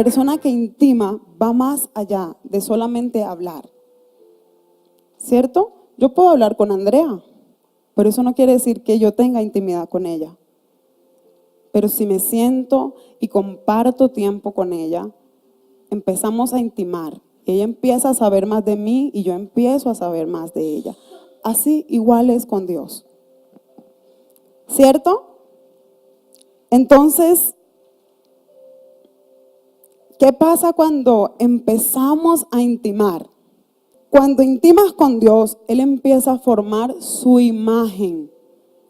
persona que intima va más allá de solamente hablar, ¿cierto? Yo puedo hablar con Andrea, pero eso no quiere decir que yo tenga intimidad con ella. Pero si me siento y comparto tiempo con ella, empezamos a intimar. Ella empieza a saber más de mí y yo empiezo a saber más de ella. Así igual es con Dios, ¿cierto? Entonces, ¿qué pasa cuando empezamos a intimar? Cuando intimas con Dios, Él empieza a formar su imagen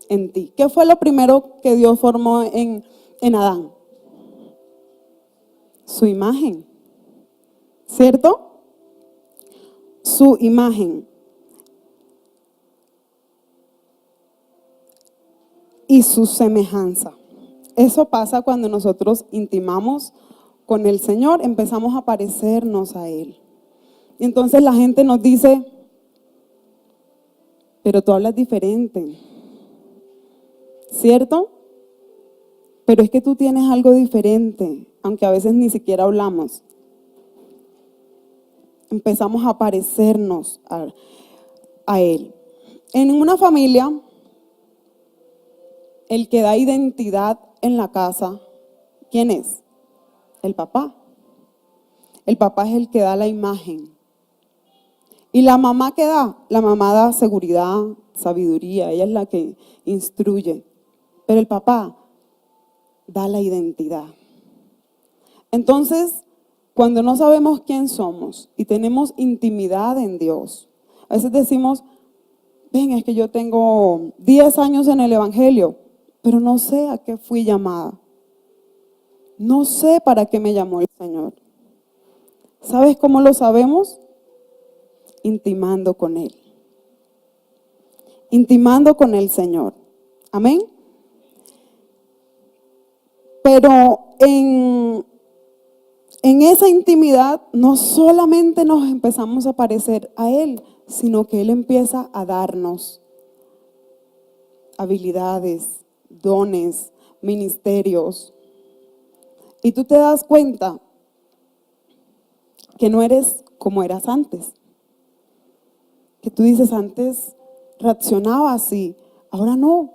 en ti. ¿Qué fue lo primero que Dios formó en Adán? Su imagen, ¿cierto? Su imagen. Y su semejanza. Eso pasa cuando nosotros intimamos con el Señor, empezamos a parecernos a Él. Y entonces la gente nos dice, pero tú hablas diferente, ¿cierto? Pero es que tú tienes algo diferente, aunque a veces ni siquiera hablamos. Empezamos a parecernos a Él. En una familia, el que da identidad en la casa, ¿quién es? El papá. El papá es el que da la imagen. ¿Y la mamá qué da? La mamá da seguridad, sabiduría, ella es la que instruye. Pero el papá da la identidad. Entonces, cuando no sabemos quién somos y tenemos intimidad en Dios, a veces decimos, ven, es que yo tengo 10 años en el Evangelio, pero no sé a qué fui llamada. No sé para qué me llamó el Señor. ¿Sabes cómo lo sabemos? Intimando con Él. Intimando con el Señor. Amén. Pero en esa intimidad no solamente nos empezamos a parecer a Él, sino que Él empieza a darnos habilidades, dones, ministerios. Y tú te das cuenta que no eres como eras antes. Que tú dices, antes reaccionaba así, ahora no.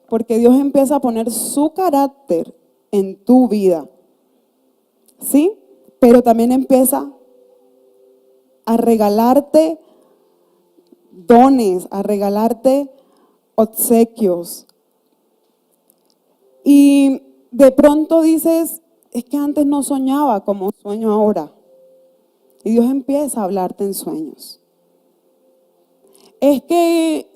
Porque Dios empieza a poner su carácter en tu vida. ¿Sí? Pero también empieza a regalarte dones, a regalarte obsequios. Y de pronto dices, es que antes no soñaba como sueño ahora. Y Dios empieza a hablarte en sueños. Es que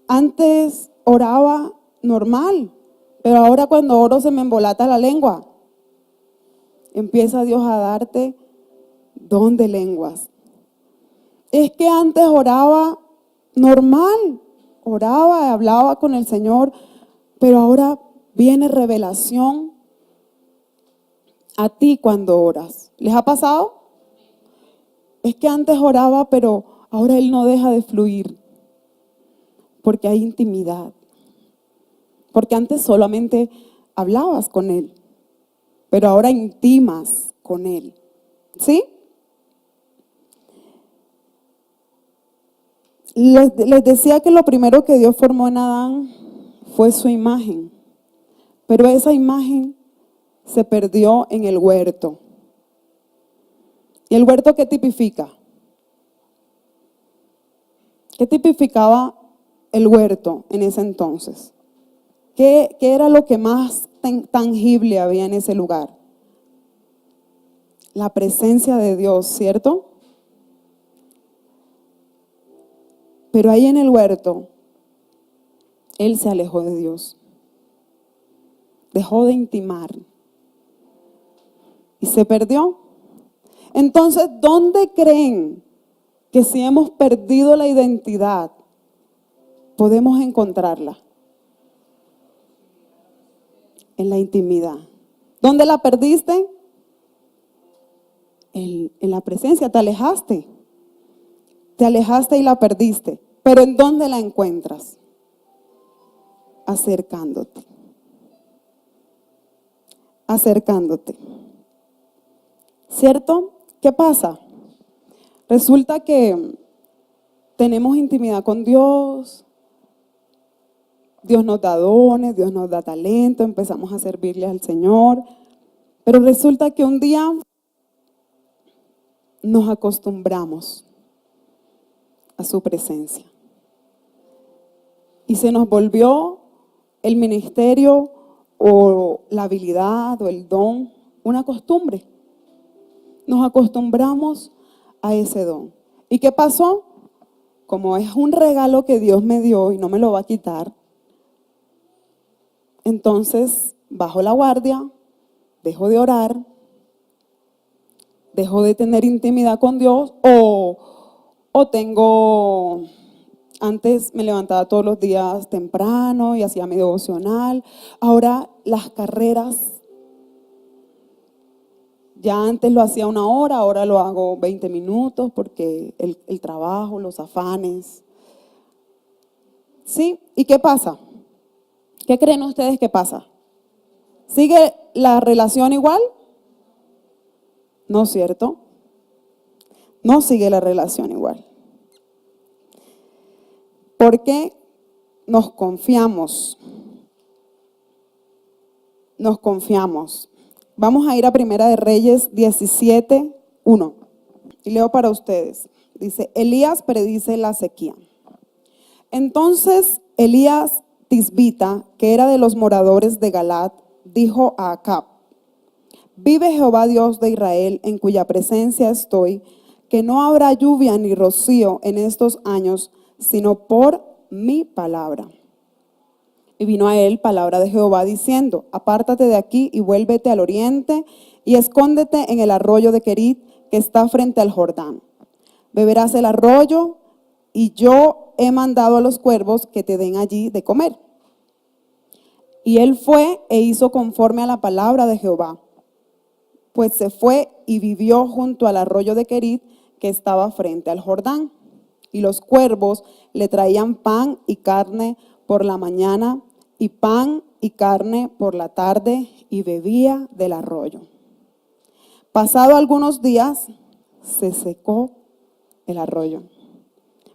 antes oraba normal, pero ahora cuando oro se me embolata la lengua. Empieza Dios a darte don de lenguas. Es que antes oraba normal, oraba, hablaba con el Señor, pero ahora viene revelación a ti cuando oras. ¿Les ha pasado? Es que antes oraba, pero ahora Él no deja de fluir, porque hay intimidad. Porque antes solamente hablabas con Él, pero ahora intimas con Él. ¿Sí? Les decía que lo primero que Dios formó en Adán fue su imagen, pero esa imagen se perdió en el huerto. ¿Y el huerto qué tipifica? ¿Qué tipificaba el huerto en ese entonces? ¿Qué era lo que más tangible había en ese lugar? La presencia de Dios, ¿cierto? Pero ahí en el huerto, él se alejó de Dios. Dejó de intimar. Y se perdió. Entonces, ¿dónde creen que si hemos perdido la identidad, podemos encontrarla? En la intimidad. ¿Dónde la perdiste? En la presencia, te alejaste. Te alejaste y la perdiste. Pero ¿en dónde la encuentras? Acercándote. Acercándote. ¿cierto? ¿Qué pasa? Resulta que tenemos intimidad con Dios, Dios nos da dones, Dios nos da talento, empezamos a servirle al Señor, pero resulta que un día nos acostumbramos a su presencia y se nos volvió el ministerio o la habilidad o el don una costumbre. Nos acostumbramos a ese don. ¿Y qué pasó? Como es un regalo que Dios me dio y no me lo va a quitar, entonces bajo la guardia, dejo de orar, dejo de tener intimidad con Dios o tengo, antes me levantaba todos los días temprano y hacía mi devocional. Ahora las carreras, ya antes lo hacía 1 hora, ahora lo hago 20 minutos porque el trabajo, los afanes. ¿Sí? ¿Y qué pasa? ¿Qué creen ustedes que pasa? ¿Sigue la relación igual? No es cierto. No sigue la relación igual. Porque nos confiamos. Nos confiamos. Vamos a ir a Primera de Reyes 17:1. Y leo para ustedes. Dice, Elías predice la sequía. Entonces Elías Tisbita, que era de los moradores de Galat, dijo a Acab, vive Jehová Dios de Israel, en cuya presencia estoy, que no habrá lluvia ni rocío en estos años, sino por mi palabra. Y vino a él palabra de Jehová diciendo, apártate de aquí y vuélvete al oriente y escóndete en el arroyo de Querit que está frente al Jordán. Beberás el arroyo y yo he mandado a los cuervos que te den allí de comer. Y él fue e hizo conforme a la palabra de Jehová. Pues se fue y vivió junto al arroyo de Querit que estaba frente al Jordán. Y los cuervos le traían pan y carne por la mañana y pan y carne por la tarde y bebía del arroyo. Pasado algunos días se secó el arroyo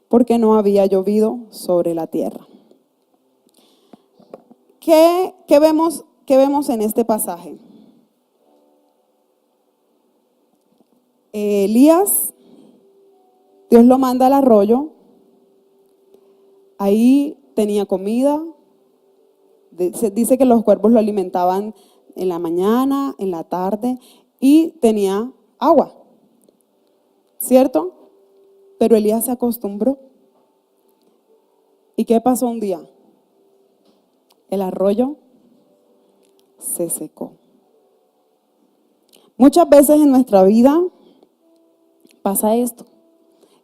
porque no había llovido sobre la tierra. ¿Qué vemos en este pasaje? Elías, Dios lo manda al arroyo, ahí tenía comida, dice que los cuervos lo alimentaban en la mañana, en la tarde y tenía agua, ¿cierto? Pero Elías se acostumbró. ¿Y qué pasó un día? El arroyo se secó. Muchas veces en nuestra vida pasa esto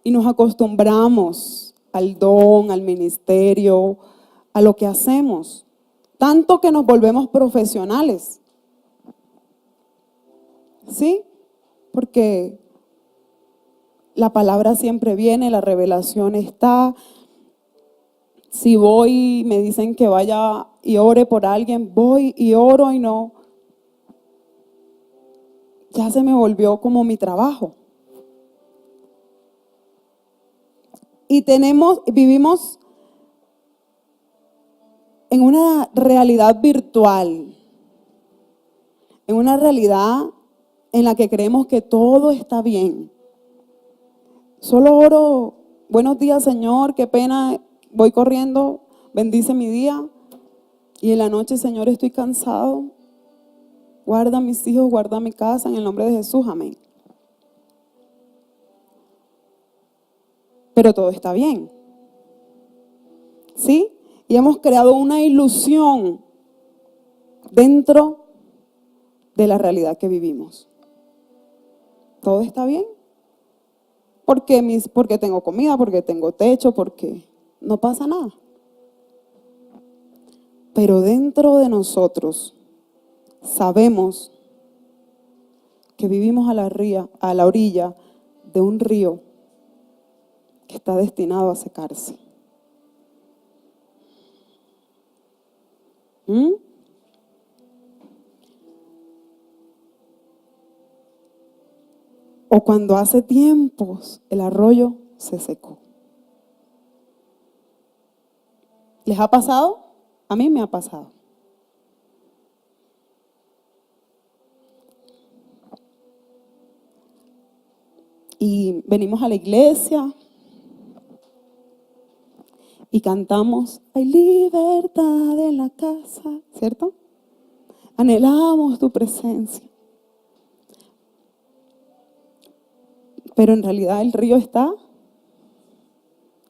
y nos acostumbramos al don, al ministerio, a lo que hacemos, tanto que nos volvemos profesionales. ¿Sí? Porque la palabra siempre viene, la revelación está. Si voy y me dicen que vaya y ore por alguien, voy y oro y no. Ya se me volvió como mi trabajo. Y vivimos en una realidad virtual, en una realidad en la que creemos que todo está bien. Solo oro, buenos días Señor, qué pena, voy corriendo, bendice mi día. Y en la noche, Señor, estoy cansado. Guarda a mis hijos, guarda mi casa, en el nombre de Jesús, amén. Pero todo está bien. ¿Sí? Y hemos creado una ilusión dentro de la realidad que vivimos. Todo está bien. Porque tengo comida, porque tengo techo, porque no pasa nada. Pero dentro de nosotros sabemos que vivimos a la orilla de un río que está destinado a secarse. o cuando hace tiempos el arroyo se secó. ¿Les ha pasado? A mí me ha pasado. Y venimos a la iglesia y cantamos, hay libertad en la casa, ¿cierto? Anhelamos tu presencia. Pero en realidad el río está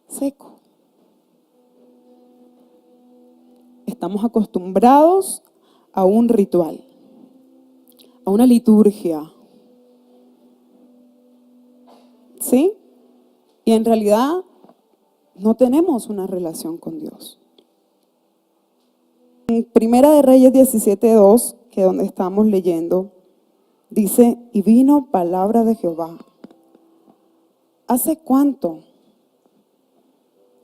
seco. Estamos acostumbrados a un ritual, a una liturgia. ¿Sí? Y en realidad no tenemos una relación con Dios. En Primera de Reyes 17:2, que es donde estamos leyendo, dice, y vino palabra de Jehová. ¿Hace cuánto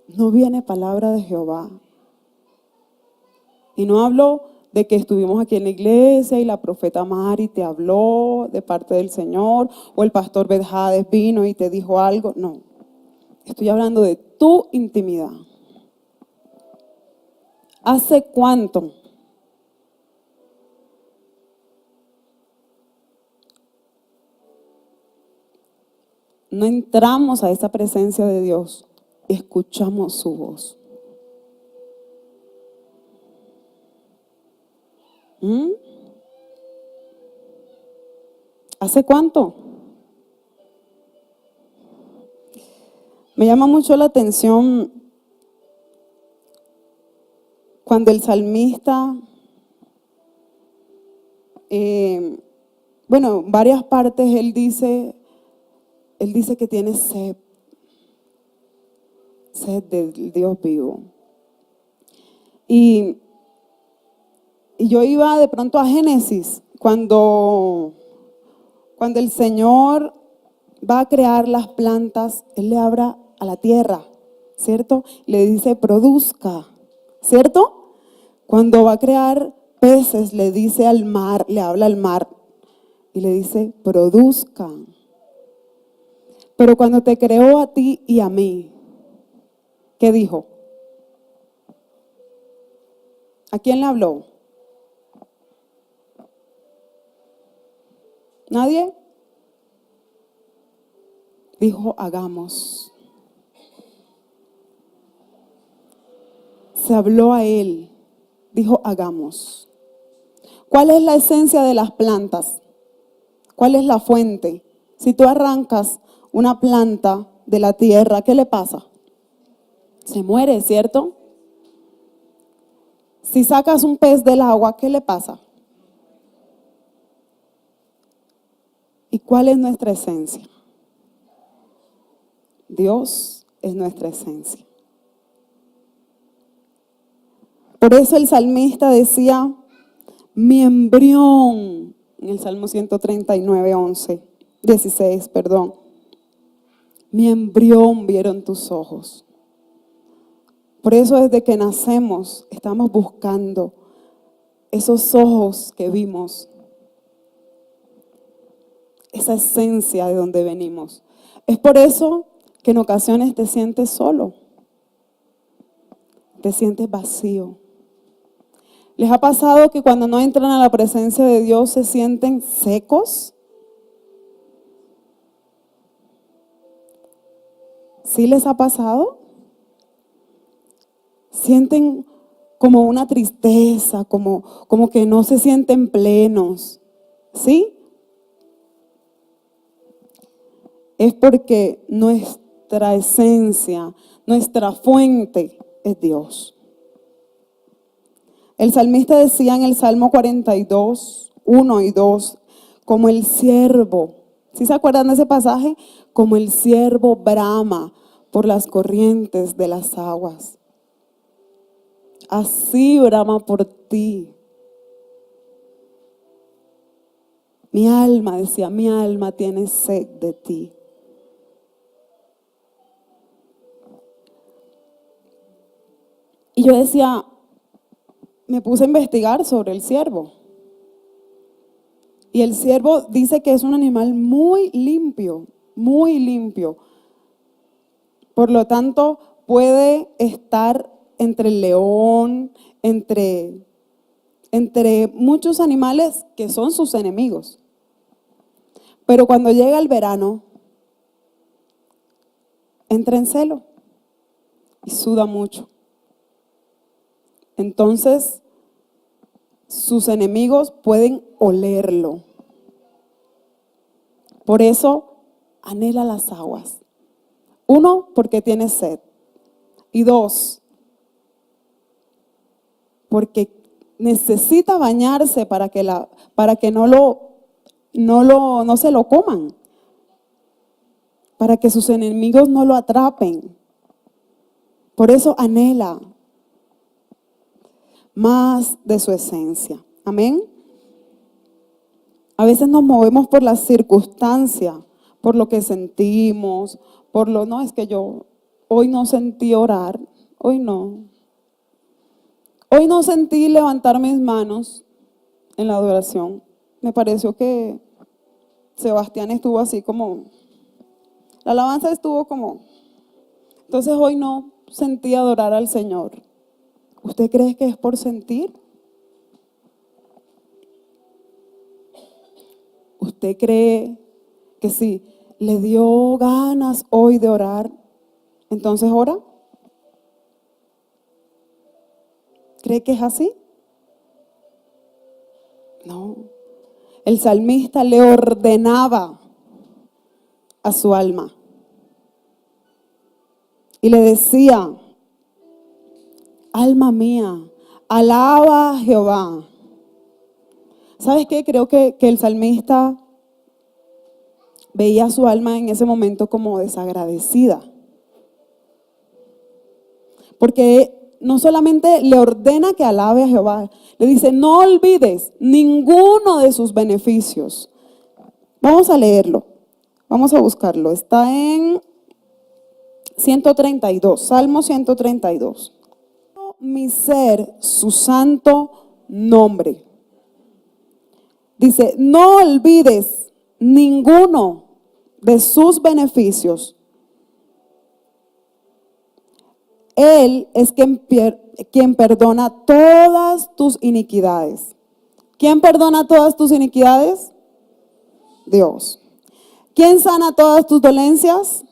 no viene palabra de Jehová? Y no hablo de que estuvimos aquí en la iglesia y la profeta Mari te habló de parte del Señor, o el pastor Bedjades vino y te dijo algo. No, estoy hablando de tu intimidad. ¿Hace cuánto no entramos a esa presencia de Dios y escuchamos su voz? ¿Hace cuánto? Me llama mucho la atención cuando el salmista, en varias partes él dice que tiene sed del Dios vivo. Y yo iba de pronto a Génesis, cuando el Señor va a crear las plantas, Él le habla a la tierra, ¿cierto? Le dice, produzca, ¿cierto? Cuando va a crear peces, le dice al mar, le habla al mar y le dice, produzca. Pero cuando te creó a ti y a mí, ¿qué dijo? ¿A quién le habló? ¿Nadie? Dijo, hagamos. Se habló a él, dijo, hagamos. ¿Cuál es la esencia de las plantas? ¿Cuál es la fuente? Si tú arrancas una planta de la tierra, ¿qué le pasa? Se muere, ¿cierto? Si sacas un pez del agua, ¿qué le pasa? ¿Y cuál es nuestra esencia? Dios es nuestra esencia. Por eso el salmista decía, mi embrión, en el Salmo 16, perdón. Mi embrión vieron tus ojos. Por eso desde que nacemos estamos buscando esos ojos que vimos, esa esencia de donde venimos. Es por eso que en ocasiones te sientes solo, te sientes vacío. ¿Les ha pasado que cuando no entran a la presencia de Dios se sienten secos? ¿Sí les ha pasado? Sienten como una tristeza, como que no se sienten plenos. ¿Sí? Es porque nuestra esencia, nuestra fuente es Dios. El salmista decía en el Salmo 42, 1 y 2, como el siervo, ¿sí se acuerdan de ese pasaje? Como el siervo brama por las corrientes de las aguas. Así brama por ti. Mi alma, decía, mi alma tiene sed de ti. Y yo decía, me puse a investigar sobre el siervo. Y el ciervo dice que es un animal muy limpio, muy limpio. Por lo tanto, puede estar entre el león, entre muchos animales que son sus enemigos. Pero cuando llega el verano, entra en celo y suda mucho. Entonces, sus enemigos pueden olerlo. Por eso anhela las aguas. Uno, porque tiene sed. Y dos, porque necesita bañarse para que no se lo coman, para que sus enemigos no lo atrapen. Por eso anhela más de su esencia. Amén. A veces nos movemos por la circunstancia, por lo que sentimos, no, es que yo hoy no sentí orar, hoy no. Hoy no sentí levantar mis manos en la adoración. Me pareció que Sebastián estuvo así como, la alabanza estuvo como, entonces hoy no sentí adorar al Señor. ¿Usted cree que es por sentir? ¿Usted cree que si le dio ganas hoy de orar, entonces ora? ¿Cree que es así? No. El salmista le ordenaba a su alma y le decía: alma mía, alaba a Jehová. ¿Sabes qué? Creo que el salmista veía a su alma en ese momento como desagradecida. Porque no solamente le ordena que alabe a Jehová, le dice: no olvides ninguno de sus beneficios. Vamos a leerlo, vamos a buscarlo. Está en 132, Salmo 132. Mi ser, su santo nombre. Dice: no olvides ninguno de sus beneficios. Él es quien perdona todas tus iniquidades. ¿Quién perdona todas tus iniquidades? Dios. ¿Quién sana todas tus dolencias?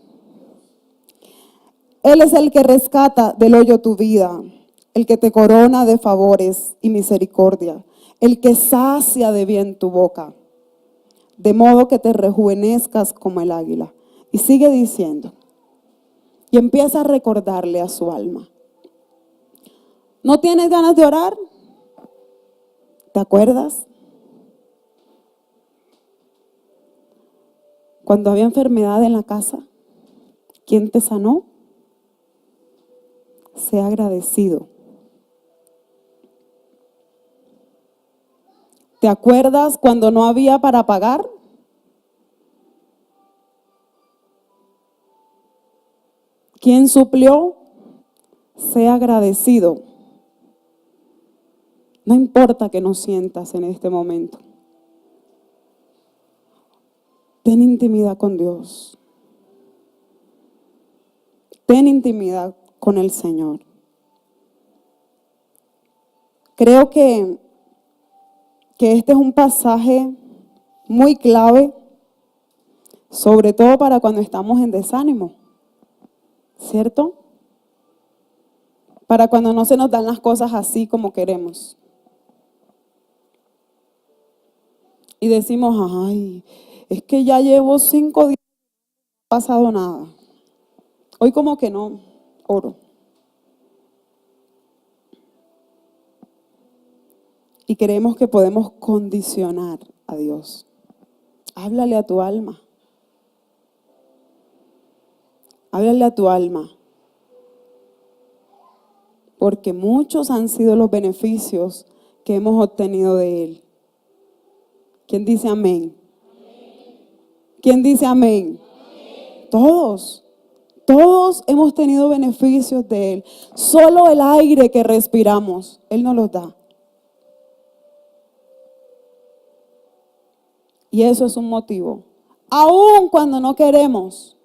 Él es el que rescata del hoyo tu vida, el que te corona de favores y misericordia, el que sacia de bien tu boca, de modo que te rejuvenezcas como el águila. Y sigue diciendo, y empieza a recordarle a su alma. ¿No tienes ganas de orar? ¿Te acuerdas? Cuando había enfermedad en la casa, ¿quién te sanó? Sea agradecido. ¿Te acuerdas cuando no había para pagar? ¿Quién suplió? Sea agradecido. No importa que no sientas en este momento. Ten intimidad con Dios. Ten intimidad con el Señor. Creo que este es un pasaje muy clave, sobre todo para cuando estamos en desánimo, ¿cierto? Para cuando no se nos dan las cosas así como queremos. Y decimos: ay, es que ya llevo 5 días, no ha pasado nada. Hoy como que no oro. Y creemos que podemos condicionar a Dios. Háblale a tu alma. Háblale a tu alma. Porque muchos han sido los beneficios que hemos obtenido de Él. ¿Quién dice amén? ¿Quién dice amén? Todos. Todos hemos tenido beneficios de Él. Solo el aire que respiramos, Él nos los da. Y eso es un motivo. Aún cuando no queremos,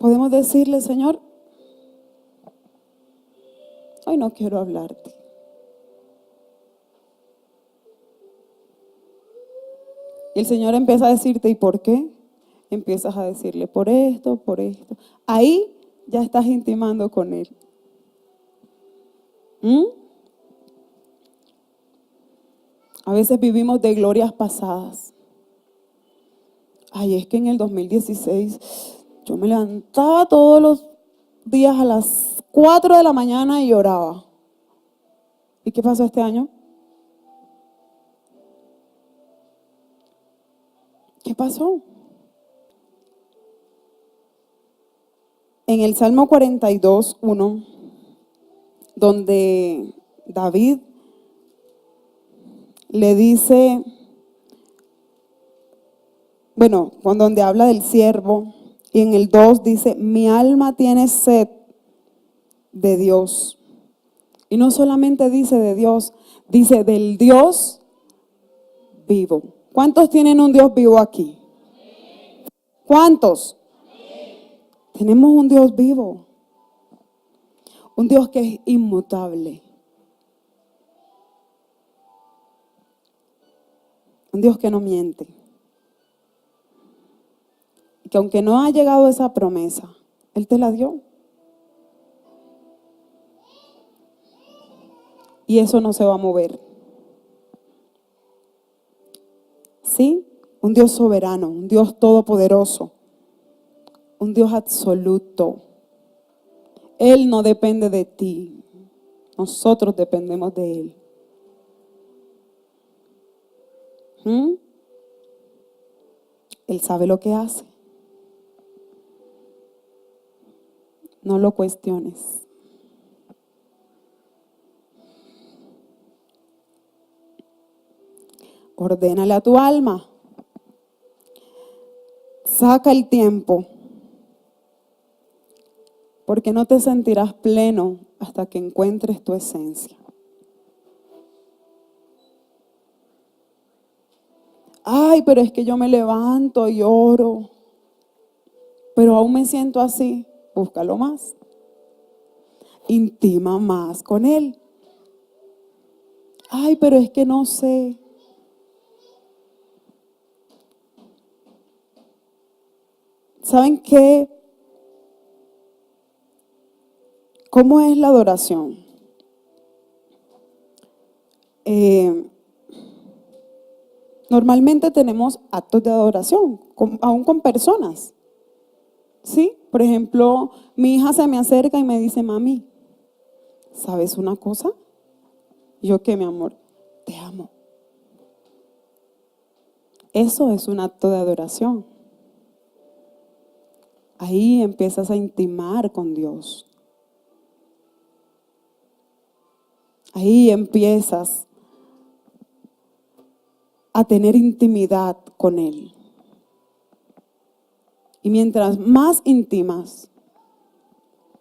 podemos decirle, Señor, hoy no quiero hablarte. Y el Señor empieza a decirte, ¿y por qué? Empiezas a decirle, por esto, por esto. Ahí ya estás intimando con Él. ¿Mm? A veces vivimos de glorias pasadas. Ay, es que en el 2016 yo me levantaba todos los días a las 4 de la mañana y oraba. ¿Y qué pasó este año? ¿Qué pasó? En el Salmo 42:1, donde David le dice, bueno, donde habla del siervo, y en el 2 dice, mi alma tiene sed de Dios. Y no solamente dice de Dios, dice del Dios vivo. ¿Cuántos tienen un Dios vivo aquí? ¿Cuántos? Tenemos un Dios vivo. Un Dios que es inmutable. Un Dios que no miente. Y que aunque no ha llegado esa promesa, Él te la dio. Y eso no se va a mover. ¿Sí? Un Dios soberano, un Dios todopoderoso, un Dios absoluto. Él no depende de ti. Nosotros dependemos de Él. ¿Mm? Él sabe lo que hace. No lo cuestiones. Ordénale a tu alma. Saca el tiempo. Porque no te sentirás pleno hasta que encuentres tu esencia. Ay, pero es que yo me levanto y oro, pero aún me siento así. Búscalo más. Intima más con Él. Ay, pero es que no sé. ¿Saben qué? ¿Cómo es la adoración? Normalmente tenemos actos de adoración, aún con personas. ¿Sí? Por ejemplo, mi hija se me acerca y me dice, mami, ¿sabes una cosa? Yo, ¿qué, mi amor? Te amo. Eso es un acto de adoración. Ahí empiezas a intimar con Dios. Ahí empiezas a tener intimidad con Él. Y mientras más intimas,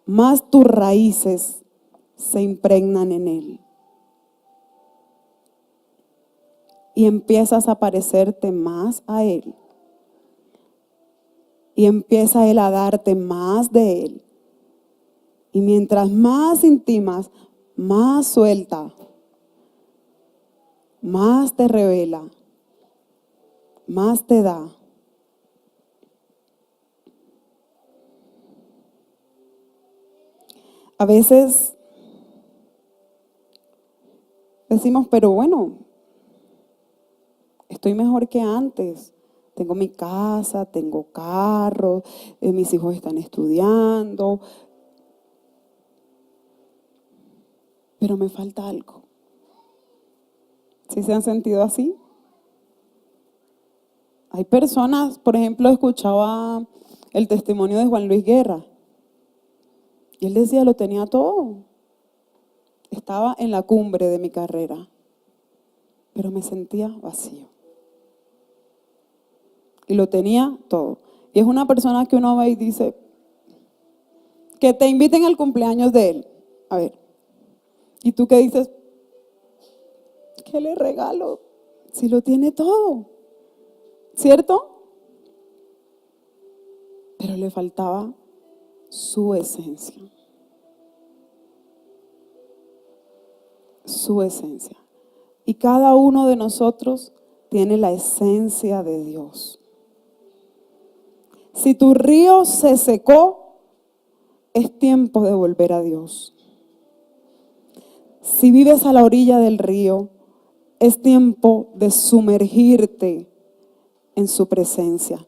más tus raíces se impregnan en Él. Y empiezas a parecerte más a Él. Y empieza Él a darte más de Él. Y mientras más intimas, más suelta, más te revela, más te da. A veces decimos, pero bueno, estoy mejor que antes. Tengo mi casa, tengo carro, mis hijos están estudiando, pero me falta algo. ¿Sí se han sentido así? Hay personas, por ejemplo, escuchaba el testimonio de Juan Luis Guerra. Y él decía, lo tenía todo. Estaba en la cumbre de mi carrera, pero me sentía vacío. Y lo tenía todo. Y es una persona que uno ve y dice, que te inviten al cumpleaños de él. A ver, ¿y tú qué dices? ¿Qué le regalo? Si lo tiene todo, ¿cierto? Pero le faltaba su esencia. Su esencia. Y cada uno de nosotros tiene la esencia de Dios. Si tu río se secó, es tiempo de volver a Dios. Si vives a la orilla del río, es tiempo de sumergirte en su presencia.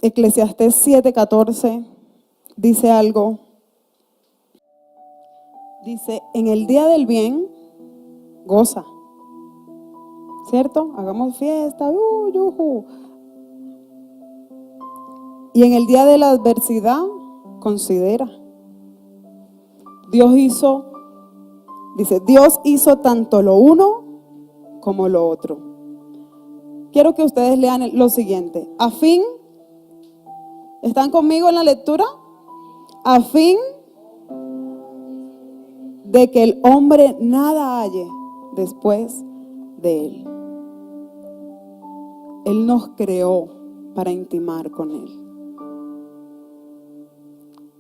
Eclesiastés 7:14 dice algo. Dice, en el día del bien, goza. ¿Cierto? Hagamos fiesta. Yujú. Y en el día de la adversidad, considera. Dios hizo tanto lo uno como lo otro. Quiero que ustedes lean lo siguiente. A fin, ¿están conmigo en la lectura? A fin de que el hombre nada halle después de él. Él nos creó para intimar con Él.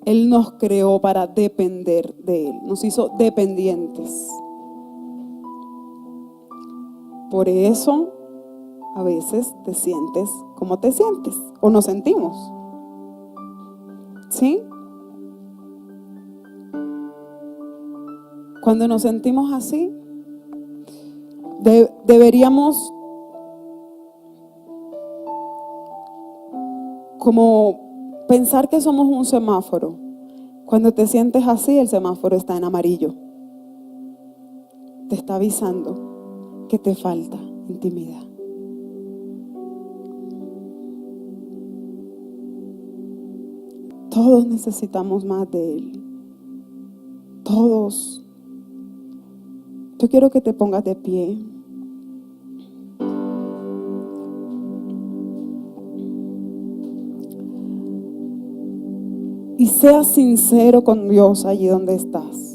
Él nos creó para depender de Él. Nos hizo dependientes. Por eso, a veces te sientes como te sientes. O nos sentimos. ¿Sí? Cuando nos sentimos así, deberíamos como pensar que somos un semáforo. Cuando te sientes así, el semáforo está en amarillo. Te está avisando que te falta intimidad. Todos necesitamos más de Él. Todos. Yo quiero que te pongas de pie. Y seas sincero con Dios allí donde estás.